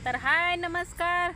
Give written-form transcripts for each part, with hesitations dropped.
तर हाय नमस्कार.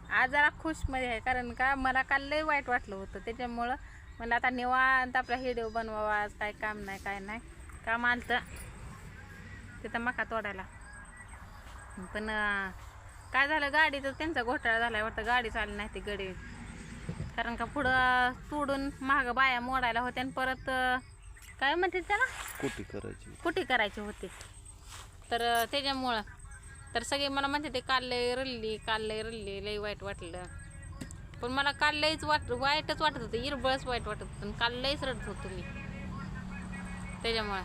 आज जरा खुशमध्ये आहे कारण का मला काल लय वाईट वाटलं होतं, त्याच्यामुळं मला आता निवांत आपला व्हिडिओ बनवावा. आज काय काम नाही काय नाही, काम आलं तर तिथं मका तोडायला. पण काय झालं, गाडीचं त्यांचा घोटाळा झाला वाटतं, गाडी चालली नाही ती गाडी. कारण का पुढं तोडून महाग बाया मोडायला होत्या आणि परत काय म्हणते त्याला कुटी करायची होती. तर त्याच्यामुळं तर सगळे मला म्हणते ते काल लय रल्ली लय वाईट वाटलं. पण मला काल लयच वाईटच वाटत होतं, इरबळच वाईट वाटत होतं. काल लयच रडत होतो मी. त्याच्यामुळं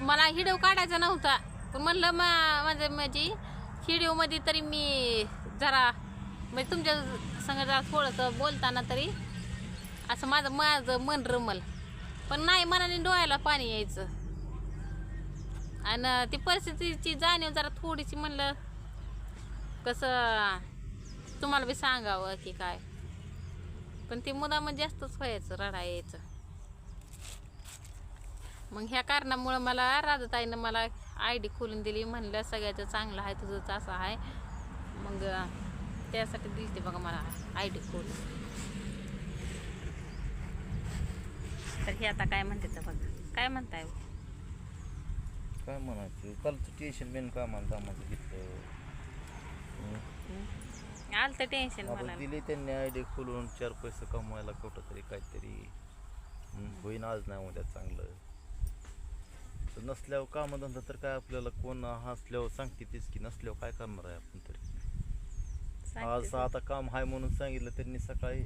मला व्हिडिओ काढायचा नव्हता, पण म्हणलं म्हणजे व्हिडिओमध्ये तरी मी जरा म्हणजे तुमच्या संग जरा थोडंसं बोलताना तरी असं माझं मन रमल. पण नाही, मनाने डोळ्याला पाणी यायचं आणि ती परिस्थितीची जाणीव जरा थोडीशी म्हणलं कसं तुम्हाला बी सांगावं की काय. पण ती मुदा म्हणजे जास्तच व्हायचं, रडा यायचं. मग ह्या कारणामुळं मला राधाताईनं मला ID खोलून दिली. म्हणलं सगळ्याचं चांगलं आहे, तुझंच असं आहे. मग त्यासाठी दिली ते बघा मला ID खोलून. तर हे आता काय म्हणते तर बघा, काय म्हणताय काय म्हणायचं, कालचं टेन्शन मेन कामाला घेतलं. आलं तर टेन्शन मला. दिली त्यांनी ID खोलून 4 पैसे कमवायला कुठं तरी काहीतरी होईन आज नाही उद्या चांगलं. तर नसल्यावर कामधंदा तर काय आपल्याला कोण हसल्यावर सांगते तेच की, नसल्यावर काय करणार आहे आपण तरी. आज आता काम आहे म्हणून सांगितलं त्यांनी सकाळी,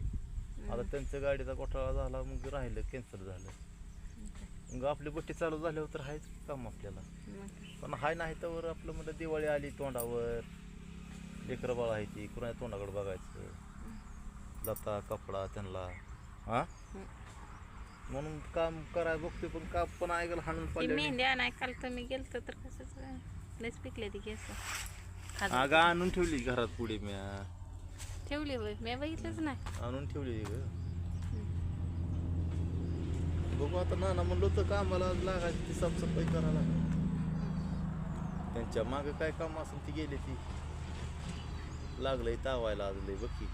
आता त्यांच्या गाडीचा घोटाळा झाला, मग राहिलं, कॅन्सल झालं. मग आपली बट्टी चालू झाल्यावर तर आहेच काम आपल्याला. पण हाय नाही तर आपलं म्हणजे दिवाळी आली तोंडावर, लेकरं बाळ आहे ती, कुणा तोंडाकडे बघायचं, लता कपडा त्यांना म्हणून काम करायला बघते. पण काम पण ऐकायला हाणून पडले. मेहंद्या नाही काल तर मी गेलतो तर कसंच लयच पिकले ती केस. अगं आणून ठेवली घरात पुढे, मी ठेवली होय, मी बघितलंच नाही. आणून ठेवली ग. बघू आता, नाना म्हणलो तर कामाला लागायची ती साफसफाई करायला. त्यांच्या मागे काय काम असेल ती गेली, ती लागलंय तावायला आज लय बघी.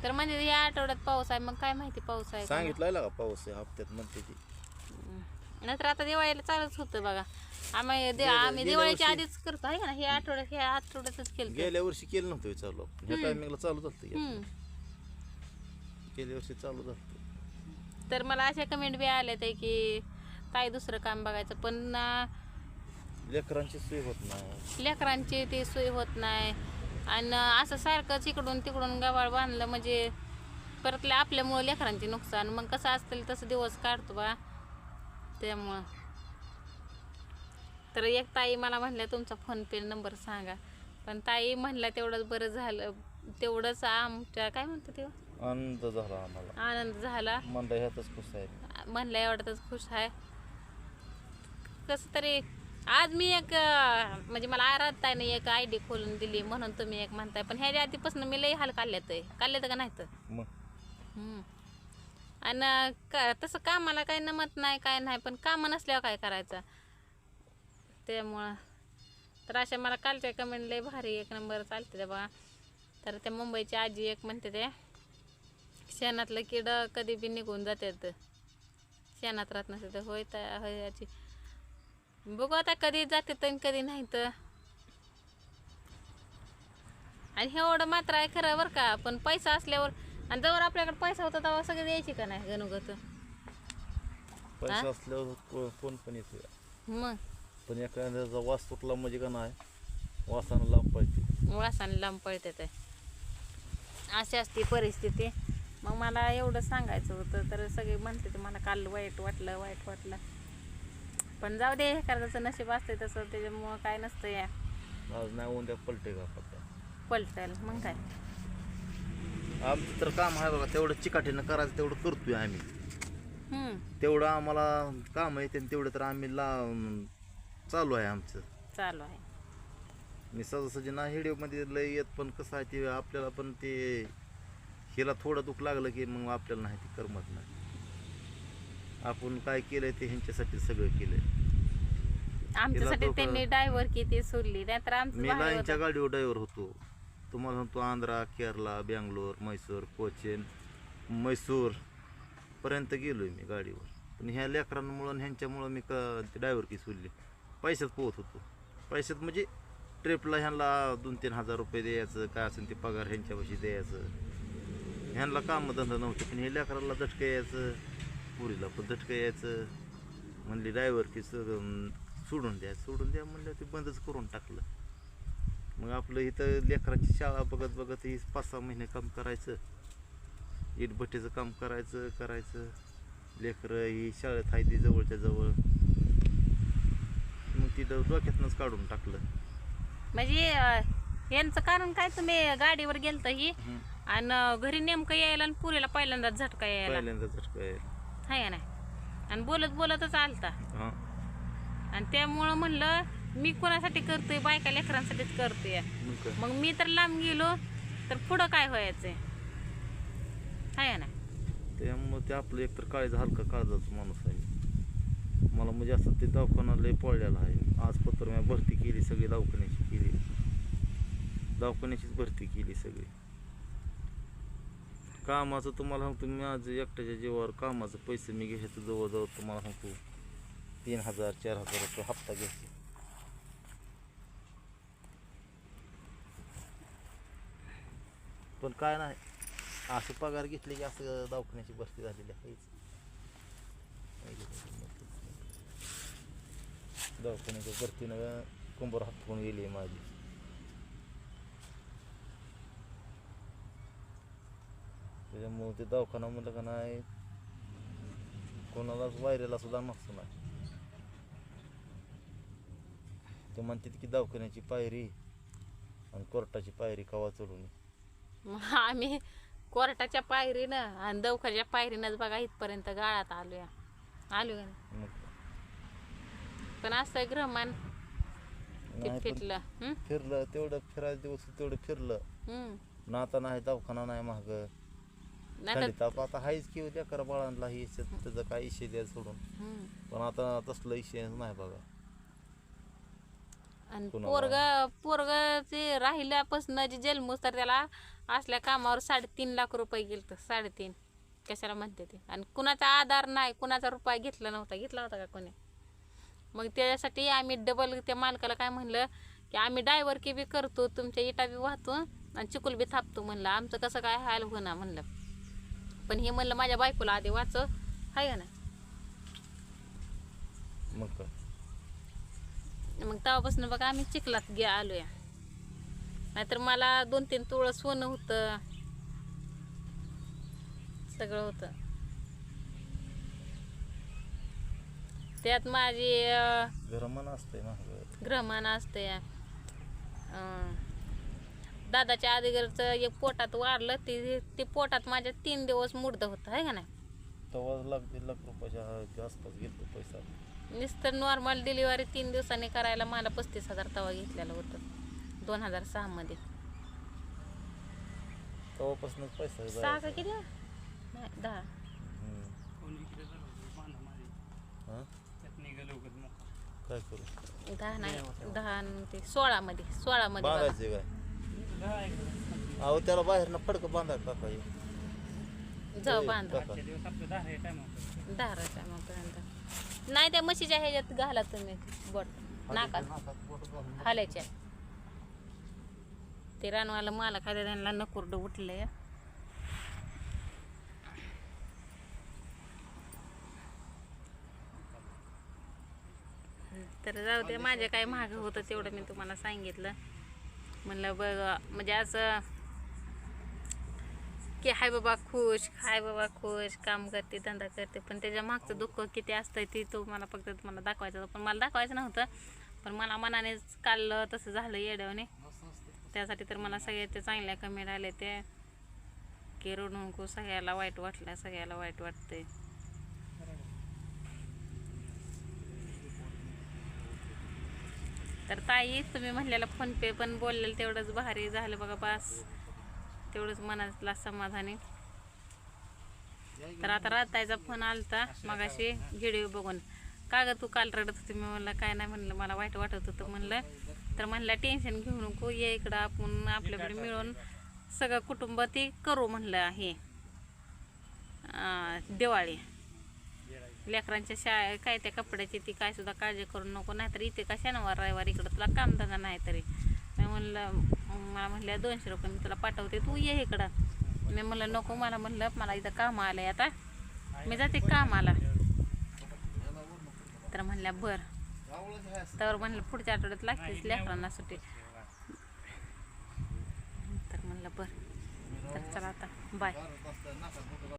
तर म्हणजे या आठवड्यात पाऊस आहे, मग काय माहिती पाऊस आहे सांगितलं का पाऊस आहे हप्त्यात म्हणते ती. नंतर आता दिवाळीला चालूच होतं बघा. आम्ही दिवाळीच्या आधीच करतो आहे का ना, ह्या आठवड्यातच केलं. गेल्या वर्षी केलं नव्हतं चालू, ह्या टायमिंगला चालू झालं. गेल्या वर्षी चालू झालं. तर मला अशा कमेंट बी आल्या ते की काय दुसरं काम बघायचं, पण लेकरांची सोय होत नाही, लेकरांची ती सोय होत नाही. आणि असं सारखंच इकडून तिकडून गव्हाळ बांधलं म्हणजे परत आपल्यामुळं लेकरांचे नुकसान. मग कसं असतील तसं दिवस काढतो बा. त्यामुळं तर एक ताई मला म्हणल्या तुमचा फोनपे नंबर सांगा, पण ताई म्हणल्या तेवढंच बरं झालं, तेवढंच आमच्या काय म्हणतं तेव्हा आनंद झाला आम्हाला, आनंद झाला. म्हणलं ह्यातच खुश आहे, म्हणलं एवढ्यातच खुश आहे. कसं तरी आज मी एक म्हणजे मला आराधताईने एक ID खोलून दिली म्हणून तुम्ही एक म्हणताय, पण ह्याच्या आधीपासून मी लई हाल काढल्यात का नाही तर आणि तसं कामाला काही नमत नाही काय नाही, पण काम नसल्यावर काय करायचं. त्यामुळं तर अशा मला कालच्या कमेंट लई भारी एक नंबर चालते ते बघा. तर त्या मुंबईची आजी एक म्हणते ते शेणातलं किड कधी बी निघून जातात, शेणात राहत नसते. तर होय याची बघू आता कधी जाते तर कधी नाही तर. आणि हे एवढं मात्र आहे खरं बरं का, पण पैसा असल्यावर आणि जवळ आपल्याकडे पैसा होता तेव्हा सगळे द्यायची का नाही गणुगत. पैसा असल्यावर कोण पण येतो, मग पण एखाद्याचा वास तुटला म्हणजे का नाही, वासानं लांब पळते, वासाने लांब पळते ते, अशी असते परिस्थिती. मग मला एवढं सांगायचं होतं, तर सगळे म्हणते ते मला काल वाईट वाटलं. पण जाऊ दे, एखाद्याचं नशीब असते तसं, त्याच्यामुळं काय नसतं. या आज नाही उद्या पलटे का पलटायला मग काय. आमचं तर काम आहे बघा, तेवढं चिकाटीनं करायचं तेवढं करतोय आम्ही. तेवढं आम्हाला काम आहे तेवढं तर आम्ही चालू आहे आमचं, चालू आहे. मी सहजासहजी ना व्हिडिओमध्ये लय येत, पण कसं आहे ते आपल्याला पण ते हिला थोडं दुःख लागलं की मग आपल्याला नाही ते करमत नाही. आपण काय केलंय ते ह्यांच्यासाठी सगळं केलंय. आमच्यासाठी तिला त्यांनी ड्रायव्हर किती सोडली नाहीतर आमचं मी भारी लाईनच्या होतं. गाडीवर ड्रायव्हर होतो. तुम्हाला सांगतो आंध्रा, केरला, बेंगलोर, म्हैसूर, कोचीन, म्हैसूर पर्यंत गेलोय मी गाडीवर. पण ह्या लेकरांमुळं ह्यांच्यामुळं मी ड्रायव्हर की सोडली. पैशात पोहत होतो. पैशात म्हणजे ट्रिपला ह्यांना 2-3 हजार रुपये द्यायचं, काय असेल ते पगार ह्यांच्यापाशी द्यायचं. ह्यांना कामधंदा नव्हतं, पण हे लेकराला झटकं यायचं, पुरीला पण झटकं यायचं. म्हणली ड्रायव्हर की सोडून द्या म्हणलं, ते बंदच करून टाकलं. मग आपलं इथं लेकरांची शाळा बघत बघत ही 5-6 महिने काम करायचं, इटभट्टीचं काम करायचं. लेकरं ही शाळेत आहे ती जवळच्या जवळ. मग तिथं डोक्यातनंच काढून टाकलं. म्हणजे यांचं कारण काय, तुम्ही गाडीवर गेलत ही आणि घरी नेमकं यायला आणि पुरीला पहिल्यांदाच झटका यायला पहिल्यांदा झटका हाय ना, आणि बोलतच आलता. हां. आणि त्यामुळं म्हणलं मी कोणासाठी करतोय, बायका लेकरांसाठीच करतोय. मग काय? मग मी तर लांब गेलो तर पुढं काय व्हायचंय, हाय ना. त्यामुळं ते आपलं एकतर हलका काळजाचा माणूस आहे. मला म्हणजे असं ते दवाखाना लय पळलेला आहे. आज पत्र मी भरती केली, सगळी दवाखान्याचीच भरती केली सगळी. कामाचं तुम्हाला सांगतो मी, आज एकट्याच्या जीवावर कामाचं पैसे मी घ्यायचं जवळजवळ तुम्हाला सांगतो 3,000-4,000 रुपये हप्ता घ्यायचे. पण काय नाही, असं पगार घेतले की असं दवाखान्याची भरती झालेली आहेच. दवाखान्याच्या भरतीनं कंबर हातकून गेली माझी. त्याच्यामुळे ते दवाखाना म्हणलं का नाही, कोणालाच वायरेला सुद्धा नसतो नाही. ते म्हणतात की दवाखान्याची पायरी आणि कोर्टाची पायरी कवा चढून. मग आम्ही कोर्टाच्या पायरीनं आणि दवाखान्याच्या पायरीनंच बघा इथपर्यंत गाळात आलो का नाही. पण असं ग्रहमान ते नाही, पण फिरलं. फिरलं तेवढं फिरायचं दिवस तेवढं फिरलं. नाता नाही, दवाखाना नाही महाग. थंडी ताप आता हायच की लेकरा बाळांना ही त्याचं काय इशे द्या सोडून. पण आता तसलं इशे नाही बघा. आणि कुणाला? पोरग ते राहिल्यापासून जे जन्मोस तर त्याला असल्या कामावर 3.5 लाख रुपये गेलत. 3.5 कशाला म्हणते ते. आणि कुणाचा आधार नाही, कुणाचा रुपया घेतला होता का कोणी. मग त्याच्यासाठी आम्ही डबल त्या मालकाला काय म्हणलं की आम्ही ड्रायव्हर की बी करतो, तुमच्या इटा बी वाहतो आणि चिकुल बी थापतो म्हणलं. आमचं कसं काय हाल होणार म्हणलं. पण हे म्हणलं माझ्या बायकोला आधी वाच हाय का ना. मग काय, मग तेव्हापासून बघा आम्ही चिखलात आलोया. नाहीतर मला 2-3 तोळं सोनं होतं, सगळं होतं. त्यात माझी घरमान असतंय महाग. ग्रहमान असते. दादाच्या आधीगरचं एक पोटात वाढलं, ते पोटात माझ्या 3 दिवस मुर्द होतं आहे का नाही. तेव्हा 1-1.5 लाख रुपयाच्या आसपास घेतलं पैसा. नुसतं नॉर्मल डिलिव्हरी 3 दिवसांनी करायला मला 35,000 तवा घेतलेलं होतं 2006 मध्ये. तेव्हापासूनच पैसा 6 का किती नाही 10. काय करू, 10 नाही 10 आणि ते 16 मध्ये बघा. बांधायचे काय. अहो त्याला बाहेरनं फडकं बांधा काका. जाऊ बांधा दाराच्या मग नाही, त्या म्हशीच्या ह्याच्यात घाला तुम्ही बोट नाकात हालायच्या. ते रानवाला मला काय त्यांना नकुर्ड उठलंय. तर जाऊ दे, माझ्या काय महाग होतं तेवढं मी तुम्हाला सांगितलं. म्हणलं बघ म्हणजे असं की हाय बाबा खुश काम करते, धंदा करते, पण त्याच्या मागचं दुःख किती असतंय ते तुम्हाला फक्त तुम्हाला दाखवायचं होतं. पण मला दाखवायचं नव्हतं, पण मला मनानेच काल तसं झालं येड्याने. त्यासाठी तर मला सगळे ते चांगल्या कमेंट आले ते की रडू नको, सगळ्याला वाईट वाटलं, सगळ्याला वाईट वाटतंय. तर ताई तुम्ही म्हणलेला फोनपे पण बोललेलं तेवढंच भारी झालं बघा. बस तेवढंच मनातला समाधानी. तर आता रातायचा फोन आलता मगाशी व्हिडिओ बघून. का ग तू काल रडत होती? मी म्हणलं काय नाही, म्हणलं मला वाईट वाटत होतं म्हणलं. तर म्हणलं टेन्शन घेऊ नको, ये इकडं आपण आपल्याकडे मिळून सगळं कुटुंब ते करू म्हणलं. हे दिवाळी लेकरांच्या शाळा काय त्या कपड्याची ती काय सुद्धा काळजी करू नको, नाहीतर इथे का शनिवार रविवार इकडं तुला कामधंदा नाही तरी. मी म्हणलं मला म्हणलं 200 रुपये मी तुला पाठवते, तू ये इकडं. मी म्हणलं नको, मला म्हणलं मला इथं काम आलंय, आता मी जाते कामाला. तर म्हणल्या बर. तर म्हणलं पुढच्या आठवड्यात लागतेच लेकरांना सुट्टी. तर म्हणलं बर. तर चला आता बाय.